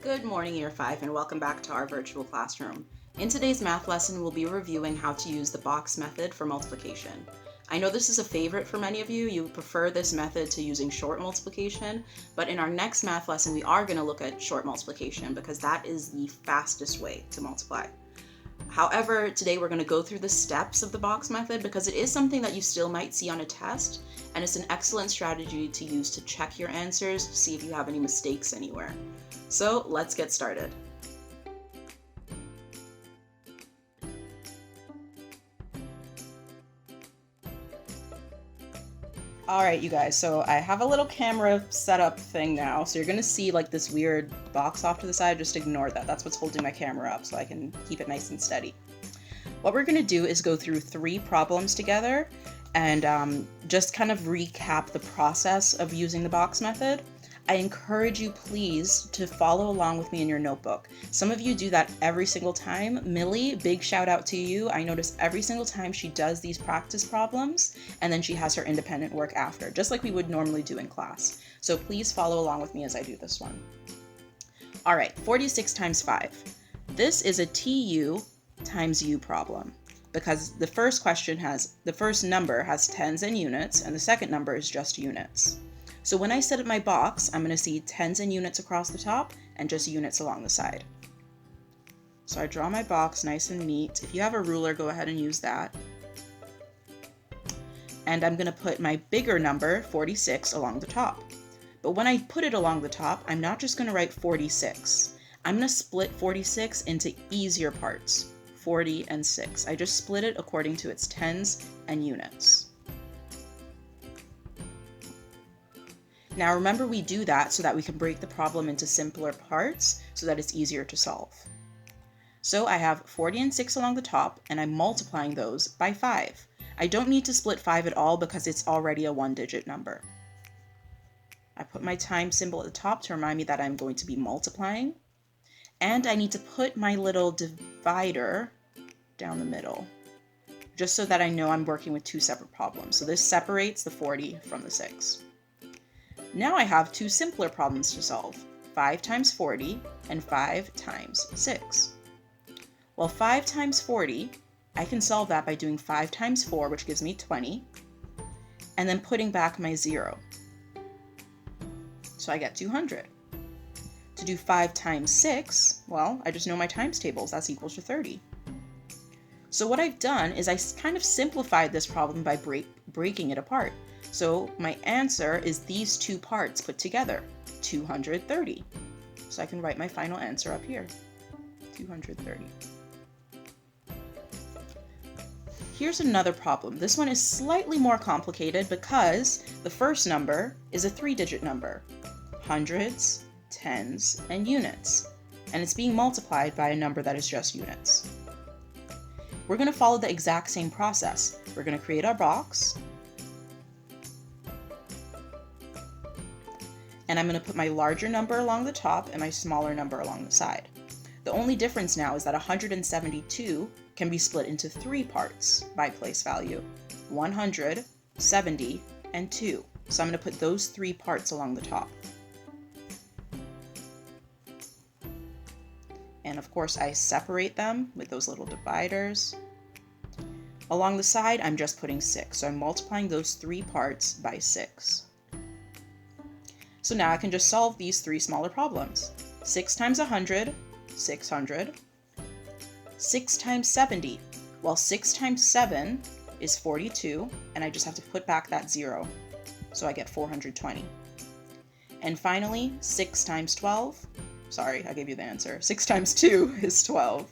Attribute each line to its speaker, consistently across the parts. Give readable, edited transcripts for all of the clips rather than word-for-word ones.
Speaker 1: Good morning, Year 5, and welcome back to our virtual classroom. In today's math lesson, we'll be reviewing how to use the box method for multiplication. I know this is a favorite for many of you. You prefer this method to using short multiplication, but in our next math lesson, we are going to look at short multiplication because that is the fastest way to multiply. However, today we're going to go through the steps of the box method because it is something that you still might see on a test, and it's an excellent strategy to use to check your answers, see if you have any mistakes anywhere. So let's get started. Alright, you guys, so I have a little camera setup thing now, so you're gonna see like this weird box off to the side. Just ignore that. That's what's holding my camera up so I can keep it nice and steady. What we're gonna do is go through 3 problems together and just kind of recap the process of using the box method. I encourage you, please, to follow along with me in your notebook. Some of you do that every single time. Millie, big shout out to you. I notice every single time she does these practice problems, and then she has her independent work after, just like we would normally do in class. So please follow along with me as I do this one. All right, 46 times 5. This is a TU times U problem because the first number has tens and units, and the second number is just units. So when I set up my box, I'm going to see tens and units across the top and just units along the side. So I draw my box nice and neat. If you have a ruler, go ahead and use that. And I'm going to put my bigger number, 46, along the top. But when I put it along the top, I'm not just going to write 46. I'm going to split 46 into easier parts, 40 and 6. I just split it according to its tens and units. Now remember, we do that so that we can break the problem into simpler parts so that it's easier to solve. So I have 40 and 6 along the top, and I'm multiplying those by 5. I don't need to split 5 at all because it's already a 1-digit number. I put my times symbol at the top to remind me that I'm going to be multiplying. And I need to put my little divider down the middle, just so that I know I'm working with 2 separate problems. So this separates the 40 from the 6. Now I have 2 simpler problems to solve, 5 times 40 and 5 times 6. Well, 5 times 40, I can solve that by doing 5 times 4, which gives me 20, and then putting back my 0. So I get 200. To do 5 times 6, well, I just know my times tables, that's equal to 30. So what I've done is I kind of simplified this problem by breaking it apart. So my answer is these 2 parts put together, 230. So I can write my final answer up here, 230. Here's another problem. This one is slightly more complicated because the first number is a 3-digit number, hundreds, tens, and units, and it's being multiplied by a number that is just units. We're going to follow the exact same process. We're going to create our box, and I'm going to put my larger number along the top and my smaller number along the side. The only difference now is that 172 can be split into 3 parts by place value, 100, 70, and 2. So I'm going to put those 3 parts along the top. And of course I separate them with those little dividers. Along the side, I'm just putting 6, so I'm multiplying those 3 parts by 6. So now I can just solve these 3 smaller problems. 6 times 100, 600. 6 times 70. Well, 6 times 7 is 42, and I just have to put back that 0. So I get 420. And finally, 6 times 12. Sorry, I gave you the answer. 6 times 2 is 12.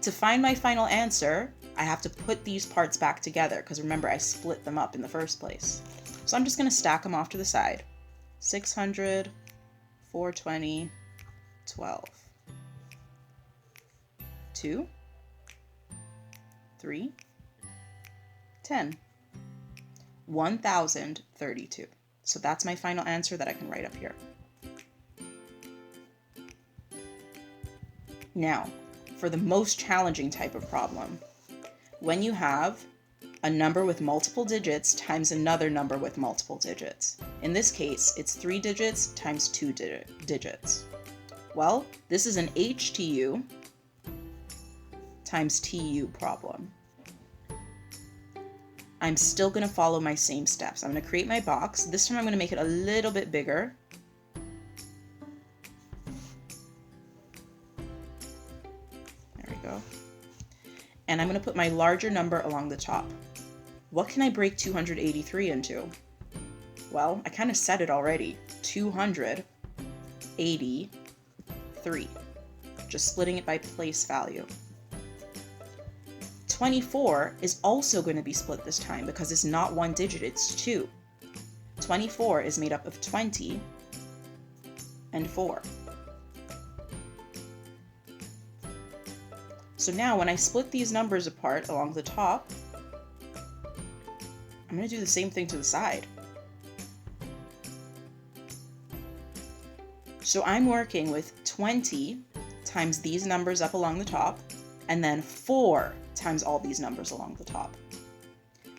Speaker 1: To find my final answer, I have to put these parts back together, because remember, I split them up in the first place. So I'm just going to stack them off to the side. 600, 420, 12. 2, 3, 10. 1032. So that's my final answer that I can write up here. Now, for the most challenging type of problem, when you have a number with multiple digits times another number with multiple digits. In this case, it's 3 digits times 2 digits. Well, this is an HTU times TU problem. I'm still going to follow my same steps. I'm going to create my box. This time I'm going to make it a little bit bigger. There we go. And I'm going to put my larger number along the top. What can I break 283 into? Well, I kind of said it already. 283. Just splitting it by place value. 24 is also going to be split this time because it's not one digit, it's two. 24 is made up of 20 and 4. So now when I split these numbers apart along the top, I'm going to do the same thing to the side. So I'm working with 20 times these numbers up along the top, and then 4 times all these numbers along the top.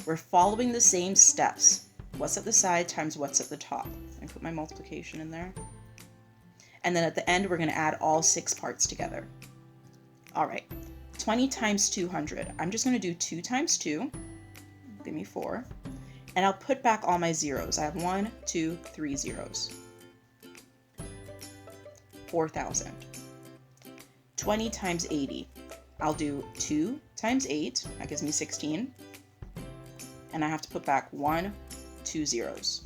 Speaker 1: We're following the same steps. What's at the side times what's at the top. I put my multiplication in there. And then at the end, we're going to add all 6 parts together. All right, 20 times 200. I'm just going to do 2 times 2. Give me 4. And I'll put back all my zeros. I have 1, 2, 3 zeros. 4,000. 20 times 80. I'll do 2 times 8, that gives me 16, and I have to put back 1, 2 zeros.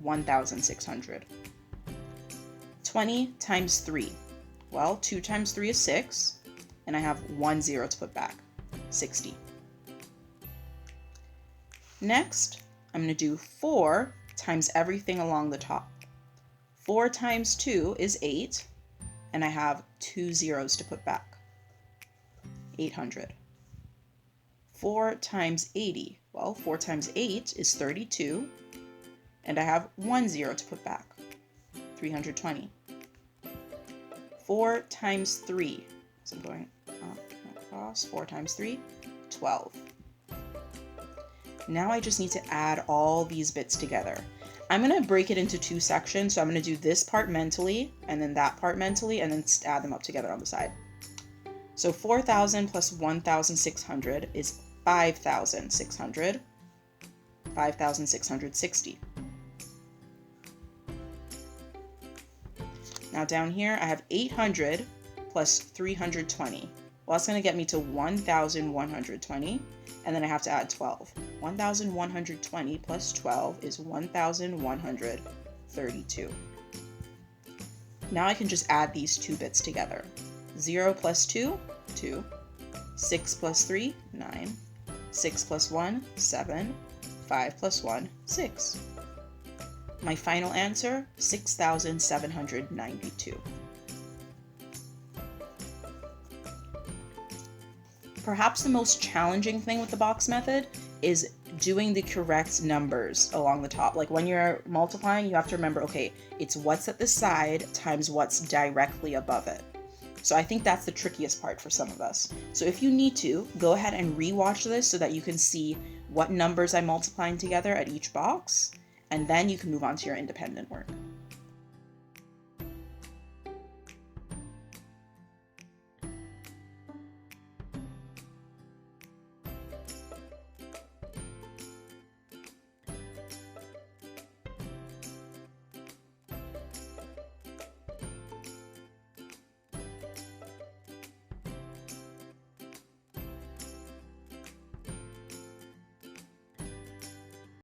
Speaker 1: 1,600. 20 times 3. Well, 2 times 3 is 6, and I have 1 0 to put back. 60. Next, I'm going to do 4 times everything along the top. 4 times 2 is 8, and I have 2 zeros to put back. 800. 4 times 80. Well, 4 times 8 is 32, and I have 1 0 to put back. 320. 4 times 3. So I'm going across. 4 times 3, 12. Now I just need to add all these bits together. I'm going to break it into 2 sections, so I'm going to do this part mentally, and then that part mentally, and then add them up together on the side. So 4,000 plus 1,600 is 5,600. 5,660. Now down here, I have 800 plus 320. Well, that's going to get me to 1,120, and then I have to add 12. 1,120 plus 12 is 1,132. Now I can just add these 2 bits together. 0 plus 2, 2. 6 plus 3, 9. 6 plus 1, 7. 5 plus 1, 6. My final answer, 6,792. Perhaps the most challenging thing with the box method is doing the correct numbers along the top. Like when you're multiplying, you have to remember, okay, it's what's at the side times what's directly above it. So I think that's the trickiest part for some of us. So if you need to, go ahead and rewatch this so that you can see what numbers I'm multiplying together at each box, and then you can move on to your independent work.